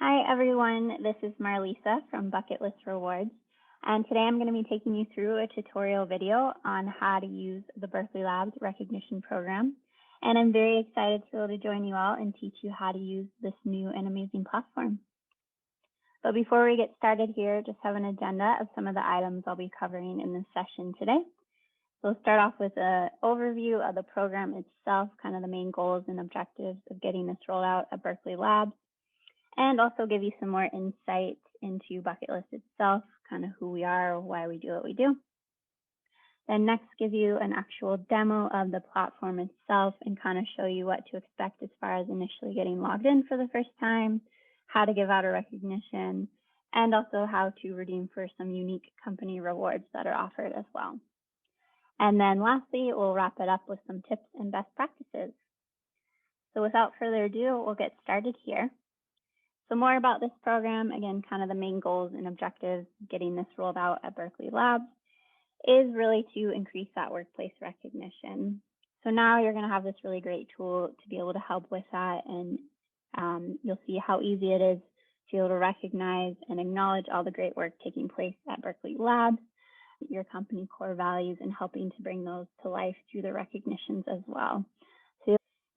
Hi, everyone. This is Marlisa from Bucketlist Rewards. And today I'm going to be taking you through a tutorial video on how to use the Berkeley Labs recognition program. And I'm very excited to be able to join you all and teach you how to use this new and amazing platform. But before we get started here, just have an agenda of some of the items I'll be covering in this session today. So we'll start off with an overview of the program itself, kind of the main goals and objectives of getting this rolled out at Berkeley Labs, and also give you some more insight into Bucketlist itself, kind of who we are, why we do what we do. Then next, give you an actual demo of the platform itself and kind of show you what to expect as far as initially getting logged in for the first time, how to give out a recognition, and also how to redeem for some unique company rewards that are offered as well. And then lastly, we'll wrap it up with some tips and best practices. So without further ado, we'll get started here. So more about this program, again, kind of the main goals and objectives getting this rolled out at Berkeley Labs is really to increase that workplace recognition. So now you're going to have this really great tool to be able to help with that, and you'll see how easy it is to be able to recognize and acknowledge all the great work taking place at Berkeley Labs, your company core values, and helping to bring those to life through the recognitions as well.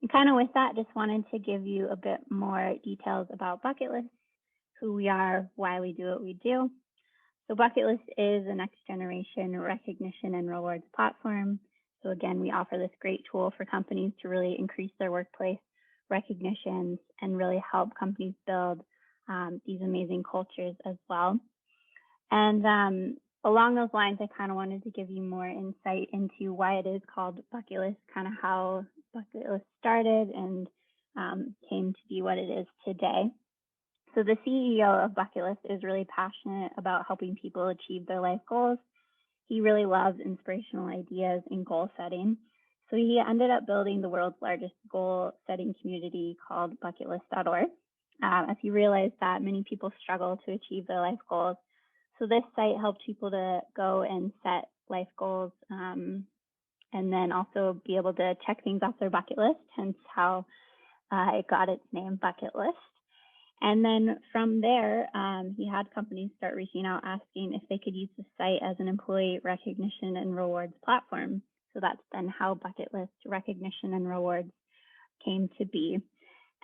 And kind of with that, just wanted to give you a bit more details about Bucketlist, who we are, why we do what we do. So Bucketlist is a next generation recognition and rewards platform. So again, we offer this great tool for companies to really increase their workplace recognitions and really help companies build these amazing cultures as well. And along those lines, I kind of wanted to give you more insight into why it is called Bucketlist, kind of how Bucketlist started and came to be what it is today. So the CEO of Bucketlist is really passionate about helping people achieve their life goals. He really loves inspirational ideas and goal setting. So he ended up building the world's largest goal setting community called Bucketlist.org. As he realized that many people struggle to achieve their life goals. So this site helped people to go and set life goals and then also be able to check things off their bucket list, hence how it got its name, Bucketlist. And then from there, he had companies start reaching out asking if they could use the site as an employee recognition and rewards platform. So that's then how Bucketlist recognition and rewards came to be.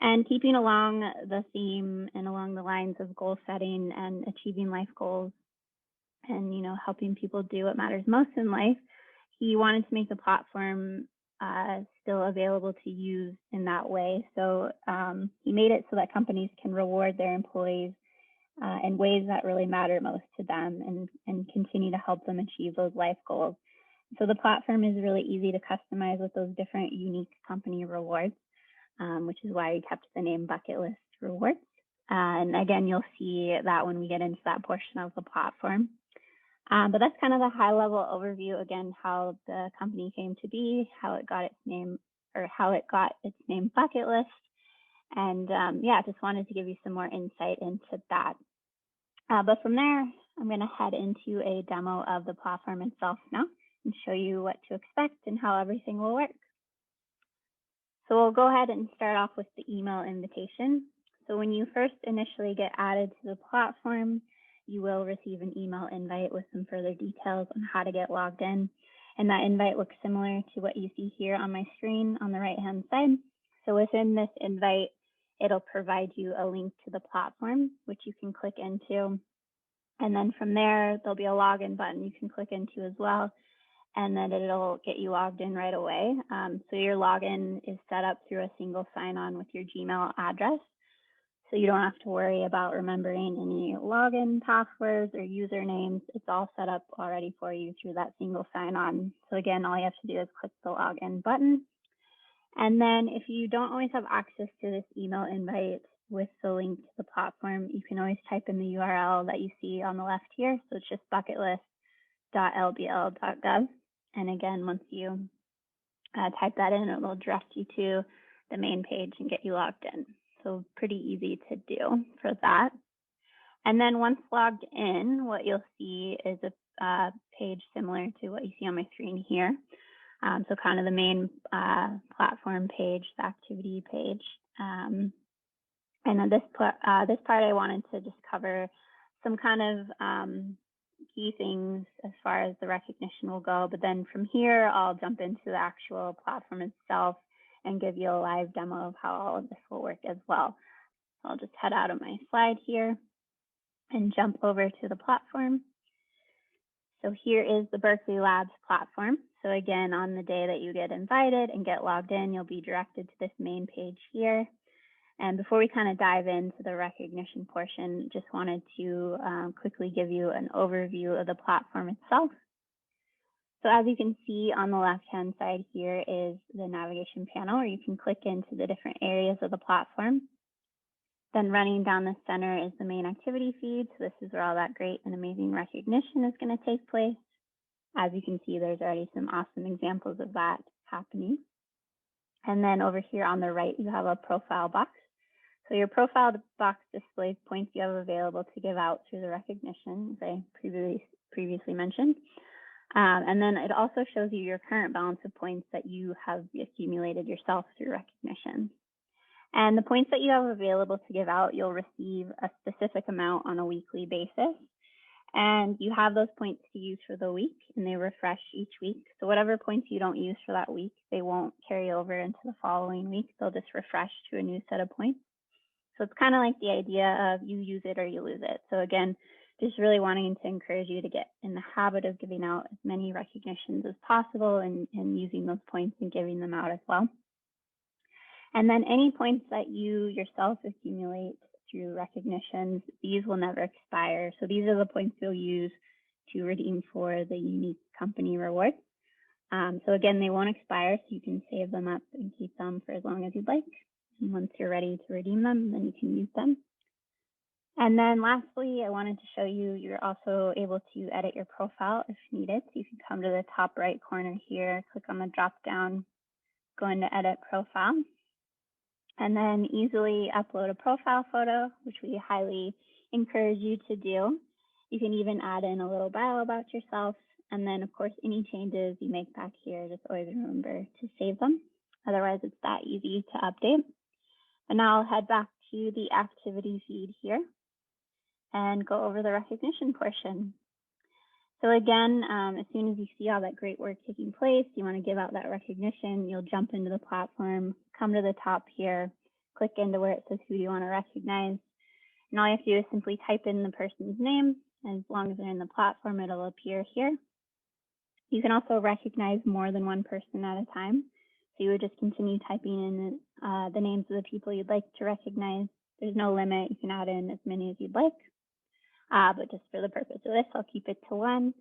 And keeping along the theme and along the lines of goal setting and achieving life goals and, helping people do what matters most in life, he wanted to make the platform still available to use in that way. So he made it so that companies can reward their employees in ways that really matter most to them and continue to help them achieve those life goals. So the platform is really easy to customize with those different unique company rewards, which is why we kept the name Bucketlist Rewards. And again, you'll see that when we get into that portion of the platform. But that's kind of the high level overview, again, how the company came to be, how it got its name Bucketlist. And just wanted to give you some more insight into that. But from there, I'm going to head into a demo of the platform itself now and show you what to expect and how everything will work. So we'll go ahead and start off with the email invitation. So when you first initially get added to the platform, you will receive an email invite with some further details on how to get logged in. And that invite looks similar to what you see here on my screen on the right-hand side. So within this invite, it'll provide you a link to the platform, which you can click into. And then from there, there'll be a login button you can click into as well. And then it'll get you logged in right away. So your login is set up through a single sign-on with your Gmail address. So you don't have to worry about remembering any login passwords or usernames. It's all set up already for you through that single sign-on. So again, all you have to do is click the login button. And then if you don't always have access to this email invite with the link to the platform, you can always type in the URL that you see on the left here. So it's just bucketlist.lbl.gov. And again, once you type that in, it will direct you to the main page and get you logged in. So pretty easy to do for that. And then once logged in, what you'll see is a page similar to what you see on my screen here. So kind of the main platform page, the activity page. And on this part I wanted to just cover some kind of key things as far as the recognition will go. But then from here, I'll jump into the actual platform itself and give you a live demo of how all of this will work as well. So I'll just head out of my slide here and jump over to the platform. So here is the Berkeley Labs platform. So again, on the day that you get invited and get logged in, you'll be directed to this main page here. And before we kind of dive into the recognition portion, just wanted to quickly give you an overview of the platform itself. So as you can see on the left-hand side here is the navigation panel where you can click into the different areas of the platform. Then running down the center is the main activity feed. So this is where all that great and amazing recognition is going to take place. As you can see, there's already some awesome examples of that happening. And then over here on the right, you have a profile box. So your profile box displays points you have available to give out through the recognition, as I previously mentioned. And then it also shows you your current balance of points that you have accumulated yourself through recognition. And the points that you have available to give out, you'll receive a specific amount on a weekly basis. And you have those points to use for the week, and they refresh each week. So whatever points you don't use for that week, they won't carry over into the following week. They'll just refresh to a new set of points. So it's kind of like the idea of you use it or you lose it. So again, just really wanting to encourage you to get in the habit of giving out as many recognitions as possible and using those points and giving them out as well. And then any points that you yourself accumulate through recognitions, these will never expire. So these are the points you'll use to redeem for the unique company reward. So again, they won't expire, so you can save them up and keep them for as long as you'd like. And once you're ready to redeem them, then you can use them. And then lastly, I wanted to show you, you're also able to edit your profile if needed. So you can come to the top right corner here, click on the drop down, go into edit profile, and then easily upload a profile photo, which we highly encourage you to do. You can even add in a little bio about yourself. And then of course, any changes you make back here, just always remember to save them. Otherwise, it's that easy to update. And now I'll head back to the activity feed here and go over the recognition portion. So again, as soon as you see all that great work taking place, you want to give out that recognition, you'll jump into the platform, come to the top here, click into where it says who do you want to recognize. And all you have to do is simply type in the person's name. And as long as they're in the platform, it'll appear here. You can also recognize more than one person at a time. So you would just continue typing in the names of the people you'd like to recognize. There's no limit. You can add in as many as you'd like. But just for the purpose of this, I'll keep it to 1.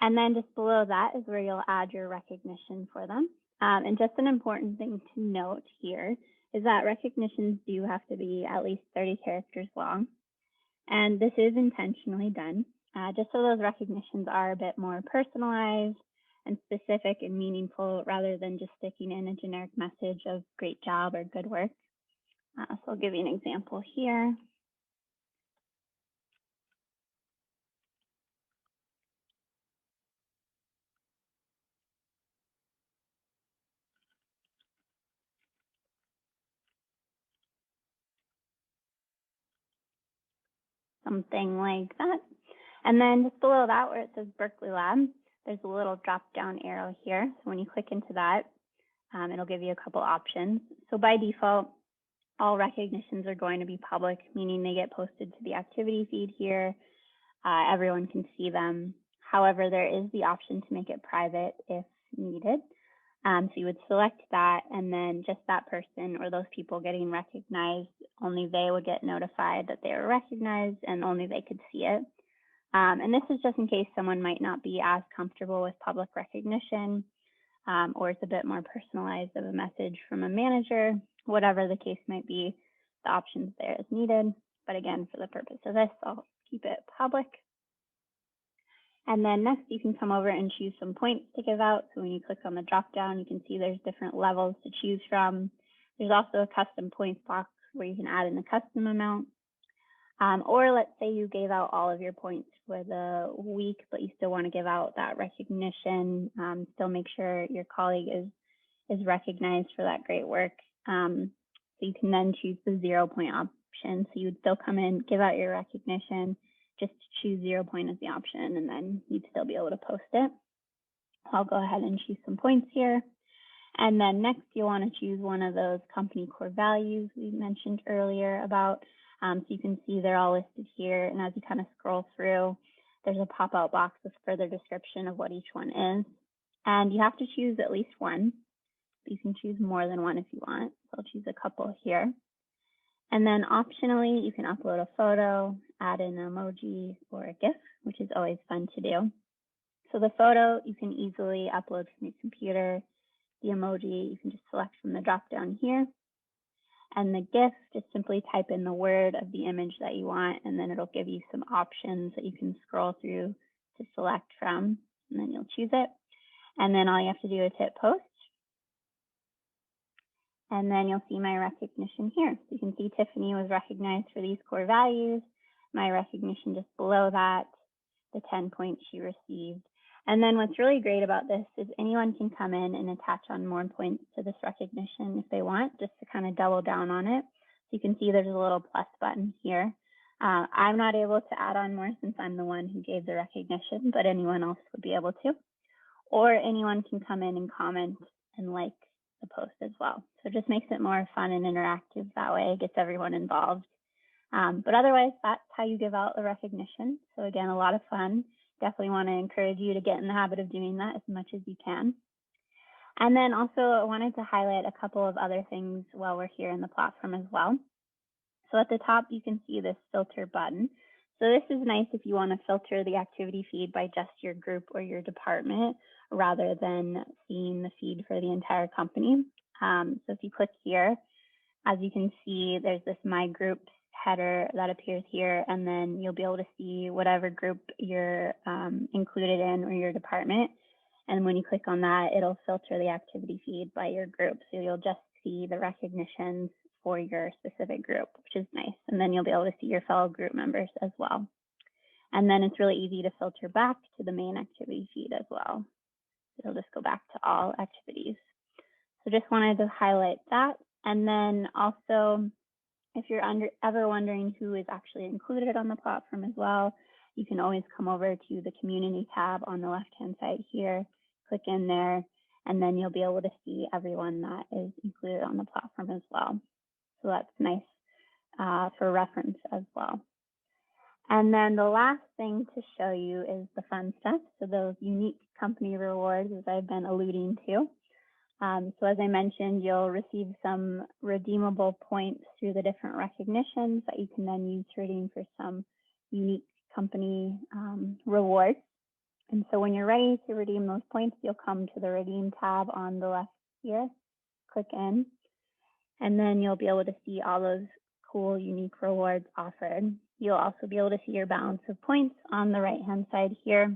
And then just below that is where you'll add your recognition for them. And just an important thing to note here is that recognitions do have to be at least 30 characters long. And this is intentionally done, just so those recognitions are a bit more personalized and specific and meaningful rather than just sticking in a generic message of great job or good work. So I'll give you an example here. Something like that. And then just below that where it says Berkeley Lab, there's a little drop down arrow here. So when you click into that, it'll give you a couple options. So by default, all recognitions are going to be public, meaning they get posted to the activity feed here. Everyone can see them. However, there is the option to make it private if needed. So you would select that, and then just that person or those people getting recognized, only they would get notified that they were recognized and only they could see it. And this is just in case someone might not be as comfortable with public recognition, or it's a bit more personalized of a message from a manager. Whatever the case might be, the options there is needed. But again, for the purpose of this, I'll keep it public. And then next, you can come over and choose some points to give out. So when you click on the drop down, you can see there's different levels to choose from. There's also a custom points box where you can add in a custom amount. Or let's say you gave out all of your points for the week, but you still want to give out that recognition, still make sure your colleague is recognized for that great work. So you can then choose the 0 point option. So you would still come in, give out your recognition, just choose 0 point as the option, and then you'd still be able to post it. I'll go ahead and choose some points here. And then next, you'll want to choose one of those company core values we mentioned earlier about. So you can see they're all listed here. And as you kind of scroll through, there's a pop-out box with further description of what each one is. And you have to choose at least one. You can choose more than one if you want. So I'll choose a couple here. And then optionally, you can upload a photo, add an emoji or a GIF, which is always fun to do. So the photo, you can easily upload from your computer. The emoji, you can just select from the drop down here. And the GIF, just simply type in the word of the image that you want, and then it'll give you some options that you can scroll through to select from, and then you'll choose it. And then all you have to do is hit post. And then you'll see my recognition here. So you can see Tiffany was recognized for these core values. My recognition just below that, the 10 points she received. And then what's really great about this is anyone can come in and attach on more points to this recognition if they want, just to kind of double down on it. So you can see there's a little plus button here. I'm not able to add on more since I'm the one who gave the recognition, but anyone else would be able to. Or anyone can come in and comment and like the post as well. So it just makes it more fun and interactive that way. It gets everyone involved. But otherwise, that's how you give out the recognition. So again, a lot of fun. Definitely want to encourage you to get in the habit of doing that as much as you can. And then also I wanted to highlight a couple of other things while we're here in the platform as well. So at the top, you can see this filter button. So this is nice if you want to filter the activity feed by just your group or your department rather than seeing the feed for the entire company. So if you click here, as you can see, there's this My Groups header that appears here, and then you'll be able to see whatever group you're included in or your department. And when you click on that, it'll filter the activity feed by your group. So you'll just see the recognitions for your specific group, which is nice. And then you'll be able to see your fellow group members as well. And then it's really easy to filter back to the main activity feed as well. It'll just go back to all activities. So just wanted to highlight that. And then also, if you're ever wondering who is actually included on the platform as well, you can always come over to the community tab on the left-hand side here, click in there, and then you'll be able to see everyone that is included on the platform as well. So that's nice for reference as well. And then the last thing to show you is the fun stuff. So those unique company rewards, as I've been alluding to. So as I mentioned, you'll receive some redeemable points through the different recognitions that you can then use to redeem for some unique company rewards. And so when you're ready to redeem those points, you'll come to the Redeem tab on the left here, click in, and then you'll be able to see all those cool, unique rewards offered. You'll also be able to see your balance of points on the right-hand side here.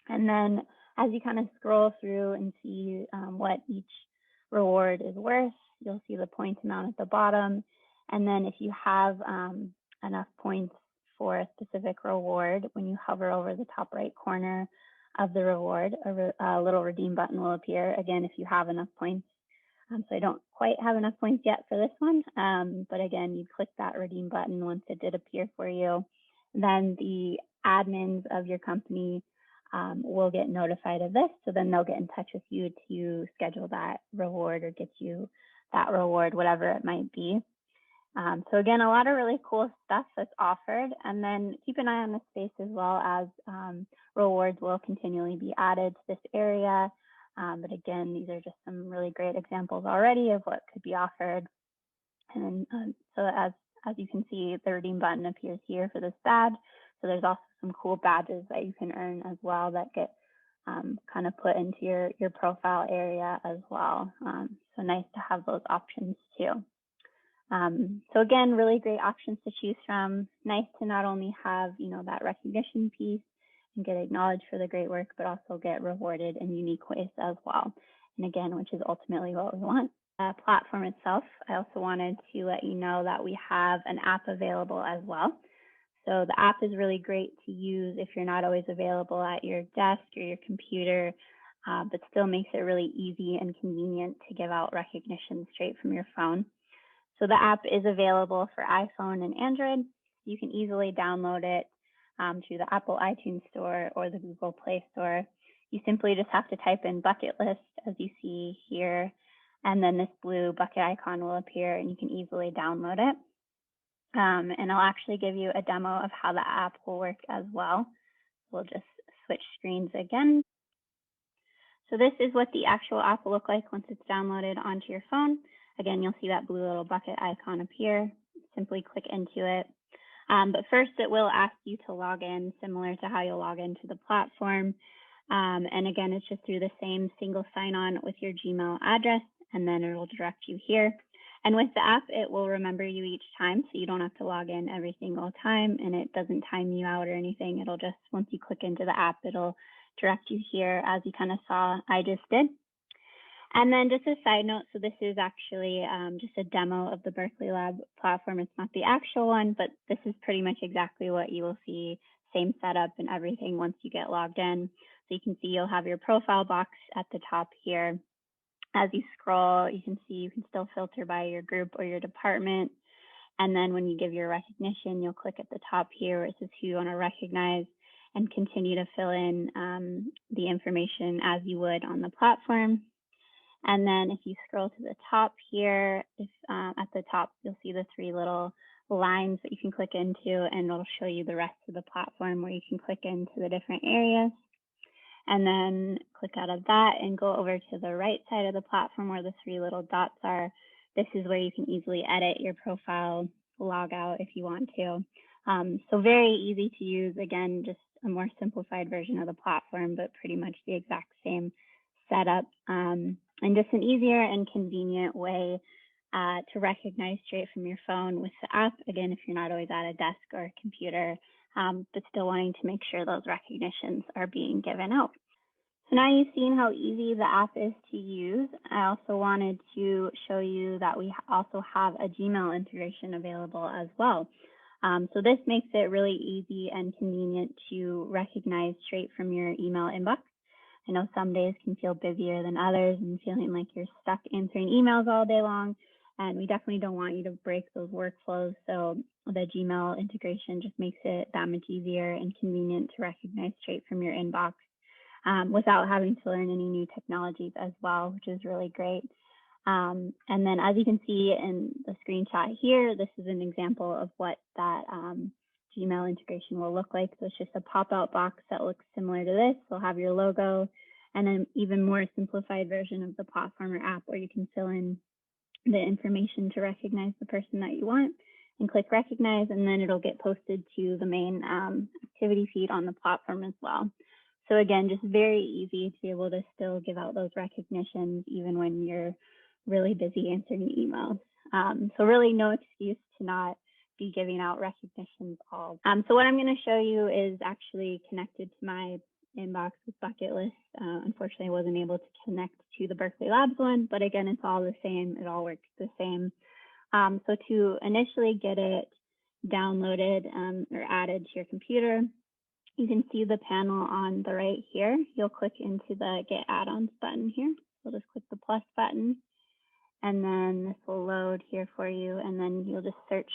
And then as you kind of scroll through and see what each reward is worth, you'll see the point amount at the bottom. And then if you have enough points for a specific reward, when you hover over the top right corner of the reward, a little redeem button will appear. Again, if you have enough points. So I don't quite have enough points yet for this one. But again, you click that redeem button once it did appear for you. Then the admins of your company will get notified of this. So then they'll get in touch with you to schedule that reward or get you that reward, whatever it might be. So again, a lot of really cool stuff that's offered. And then keep an eye on the space as well, as rewards will continually be added to this area. But again, these are just some really great examples already of what could be offered. And so as you can see, the redeem button appears here for this badge. So there's also some cool badges that you can earn as well that get kind of put into your profile area as well. So nice to have those options too. So again, really great options to choose from. Nice to not only have, that recognition piece and get acknowledged for the great work, but also get rewarded in unique ways as well. And again, which is ultimately what we want. Platform itself, I also wanted to let you know that we have an app available as well. So the app is really great to use if you're not always available at your desk or your computer, but still makes it really easy and convenient to give out recognition straight from your phone. So the app is available for iPhone and Android. You can easily download it through the Apple iTunes Store or the Google Play Store. You simply just have to type in Bucketlist, as you see here, and then this blue bucket icon will appear and you can easily download it. And I'll actually give you a demo of how the app will work as well. We'll just switch screens again. So this is what the actual app will look like once it's downloaded onto your phone. Again, you'll see that blue little bucket icon appear. Simply click into it. But first, it will ask you to log in, similar to how you'll log into the platform. And again, it's just through the same single sign-on with your Gmail address, and then it will direct you here. And with the app, it will remember you each time, so you don't have to log in every single time, and it doesn't time you out or anything. It'll just, once you click into the app, it'll direct you here, as you kind of saw I just did. And then just a side note, so this is actually just a demo of the Berkeley Lab platform. It's not the actual one, but this is pretty much exactly what you will see, same setup and everything once you get logged in. So you can see you'll have your profile box at the top here. As you scroll, you can see you can still filter by your group or your department. And then when you give your recognition, you'll click at the top here where it says who you want to recognize and continue to fill in the information as you would on the platform. And then if you scroll to the top here, at the top, you'll see the three little lines that you can click into, and it'll show you the rest of the platform where you can click into the different areas. And then click out of that and go over to the right side of the platform where the three little dots are. This is where you can easily edit your profile, log out if you want to. So very easy to use. Again, just a more simplified version of the platform, but pretty much the exact same setup. And just an easier and convenient way to recognize straight from your phone with the app. Again, if you're not always at a desk or a computer, but still wanting to make sure those recognitions are being given out. So now you've seen how easy the app is to use. I also wanted to show you that we also have a Gmail integration available as well. So this makes it really easy and convenient to recognize straight from your email inbox. I know some days can feel busier than others and feeling like you're stuck answering emails all day long. And we definitely don't want you to break those workflows. So the Gmail integration just makes it that much easier and convenient to recognize straight from your inbox without having to learn any new technologies as well, which is really great. And then as you can see in the screenshot here, this is an example of what that Gmail integration will look like. So it's just a pop-out box that looks similar to this. It'll have your logo and an even more simplified version of the platform or app where you can fill in the information to recognize the person that you want and click recognize, and then it'll get posted to the main activity feed on the platform as well. So again, just very easy to be able to still give out those recognitions even when you're really busy answering emails. So really no excuse to not be giving out recognitions all. So what I'm going to show you is actually connected to my inbox with Bucketlist. Unfortunately, I wasn't able to connect to the Berkeley Labs one, but again, it's all the same. It all works the same. So to initially get it downloaded or added to your computer, you can see the panel on the right here. You'll click into the Get Add-ons button here. So just click the plus button, and then this will load here for you, and then you'll just search,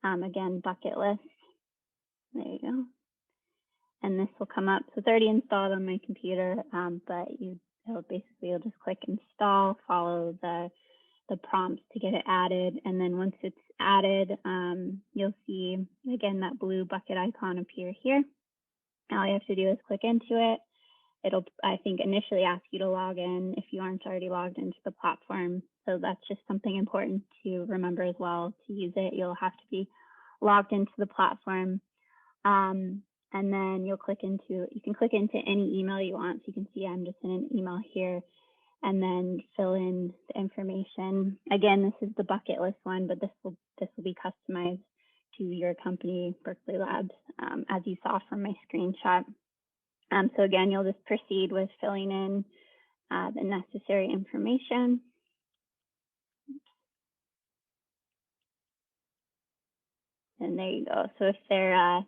again, Bucketlist. There you go. And this will come up. So it's already installed on my computer, but you'll just click install, follow the prompts to get it added. And then once it's added, you'll see, again, that blue bucket icon appear here. All you have to do is click into it. It'll, I think, initially ask you to log in if you aren't already logged into the platform. So that's just something important to remember as well. To use it, you'll have to be logged into the platform. And then you can click into any email you want. So you can see I'm just in an email here, and then fill in the information. Again, this is the Bucketlist one, but this will be customized to your company, Berkeley Labs, as you saw from my screenshot. So again, you'll just proceed with filling in the necessary information. And there you go. So if they're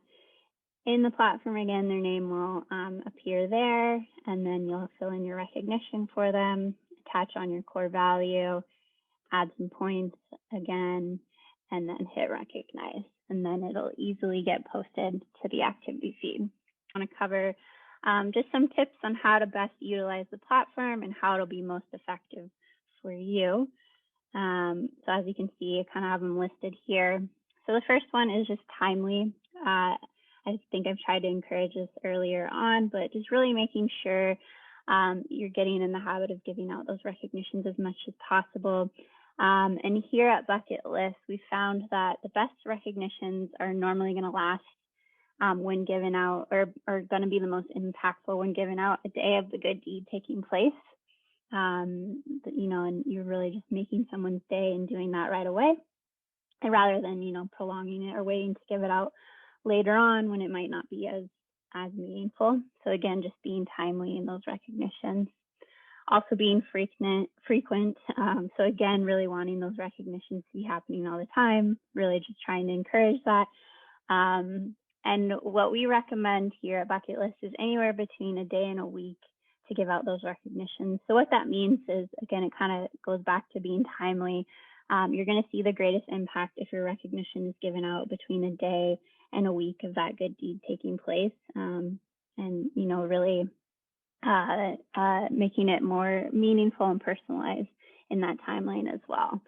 in the platform, again, their name will appear there, and then you'll fill in your recognition for them, attach on your core value, add some points again, and then hit recognize. And then it'll easily get posted to the activity feed. I want to cover just some tips on how to best utilize the platform and how it'll be most effective for you. So as you can see, I kind of have them listed here. So the first one is just timely. I think I've tried to encourage this earlier on, but just really making sure you're getting in the habit of giving out those recognitions as much as possible. And here at Bucketlist, we found that the best recognitions are normally going to last when given out, or are going to be the most impactful when given out a day of the good deed taking place. And you're really just making someone's day and doing that right away, and rather than, prolonging it or waiting to give it out later on when it might not be as meaningful. So again, just being timely in those recognitions. Also being frequent. So again, really wanting those recognitions to be happening all the time, really just trying to encourage that. And what we recommend here at Bucketlist is anywhere between a day and a week to give out those recognitions. So what that means is, again, it kind of goes back to being timely. You're going to see the greatest impact if your recognition is given out between a day and a week of that good deed taking place. And, really making it more meaningful and personalized in that timeline as well.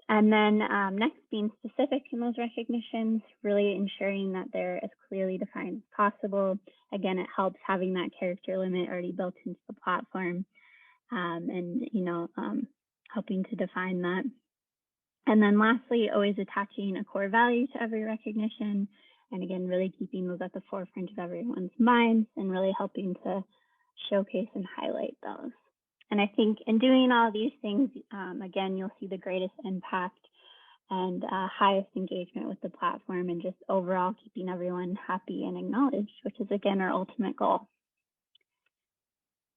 And then next, being specific in those recognitions, really ensuring that they're as clearly defined as possible. Again, it helps having that character limit already built into the platform, and helping to define that. And then lastly, always attaching a core value to every recognition. And again, really keeping those at the forefront of everyone's minds and really helping to showcase and highlight those. And I think in doing all these things, again, you'll see the greatest impact and highest engagement with the platform, and just overall keeping everyone happy and acknowledged, which is, again, our ultimate goal.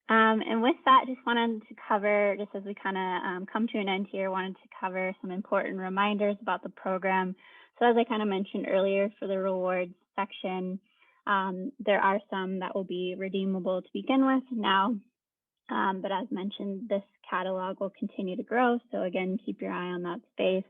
And with that, just wanted to cover, just as we kind of come to an end here, wanted to cover some important reminders about the program. So as I kind of mentioned earlier, for the rewards section, there are some that will be redeemable to begin with now. But as mentioned, this catalog will continue to grow. So again, keep your eye on that space.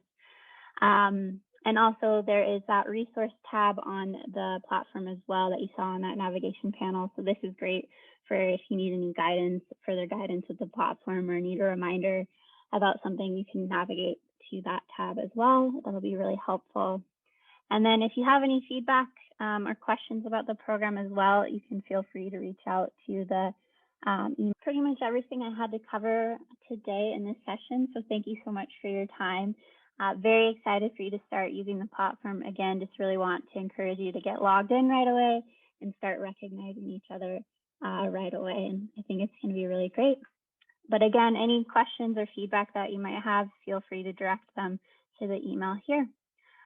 And also there is that resource tab on the platform as well that you saw on that navigation panel. So this is great for if you need any guidance, further guidance with the platform, or need a reminder about something, you can navigate to that tab as well. That'll be really helpful. And then if you have any feedback or questions about the program as well, you can feel free to reach out to the pretty much everything I had to cover today in this session. So thank you so much for your time. Very excited for you to start using the platform. Again, just really want to encourage you to get logged in right away and start recognizing each other right away. And I think it's going to be really great. But again, any questions or feedback that you might have, feel free to direct them to the email here.